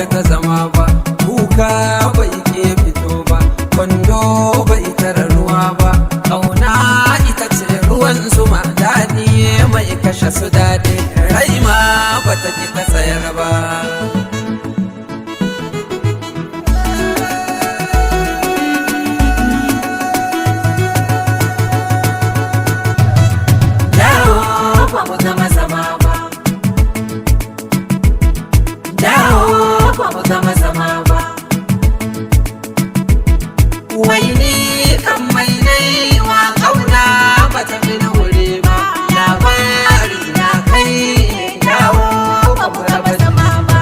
ga ta zama ba, kuka bai ke fito ba, kwando bai tara ruwa ba. Ƙauna ita ce ruwan zuma, daɗi mai kashe su daɗi, rai ma bata ki ta tsayar ba. Gama zama ba wai ni kan mai nai wa kauna bata fi na wuri ba, labari na kai dawo ba mu gama zama ba,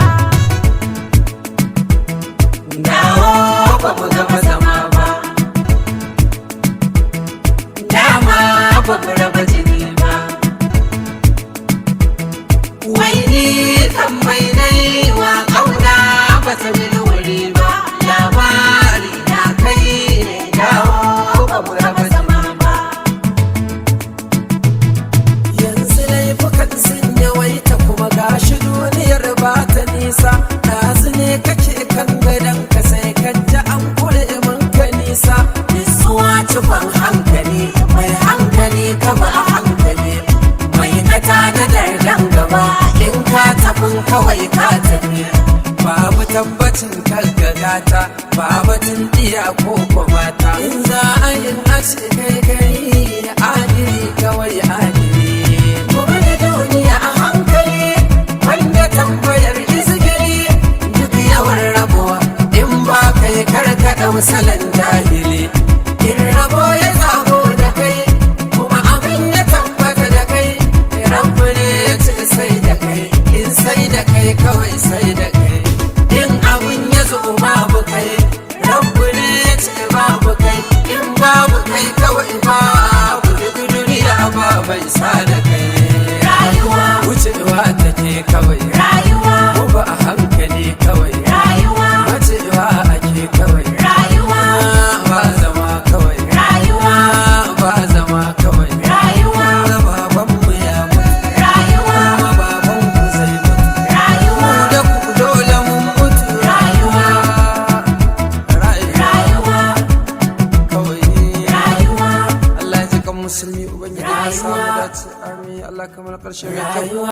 dawo ba mu gama zama ba, dama ba mu raba jini ba. Wai ni kan mai nai wa kauna bata fi na wuri ba, labari na kai dawo ba mu raba zama ba. Yanzu laifukan sun yawaita kuma gashi duniyar ba ta nisa, ɗazu ne kake kan gadon ka sai ka ji an kure min ka nisa. Nisuwa cikon hankali, mai hankali ka ba a hankali, mai kata da dardan gaba in ka tafin kawai ka tafi. Babu tabbacin kaggagata, babu diya ko kwamata. In za a yi nace kai kai adiri kawai adiri. Kuma da duniya a hankali, wanda tambayar izgiri, duk yawan rabuwa in ba kai karkaɗa misalan jahili. In rabo ya zago da kai, kuma abin ya tabbata da kai, rabu ne ya ce sai da kai, in sai da kai kawai sai da kai. In abin ya zo babu kai, rabu ne ya ce babu kai, in babu kai kawai babu duniya ba bai sa da kai. Rayuwa wucewa take kawai, rayuwa ko ba a hankali kawai, rayuwa wucewa ake kawai, rayuwa ba zama kawai, rayuwa ba zama kawai. rayuwa Babanmu ya mutu, rayuwa kuma babanku zai mutu, rayuwa mu da ku dole mun mutu. rayuwa Rayuwa kawai. rayuwa Allah ya ji kan musulmi, Ubangiji ya samu Rayuwa. dace, amin. Allah kamar ƙarshen mai kyau.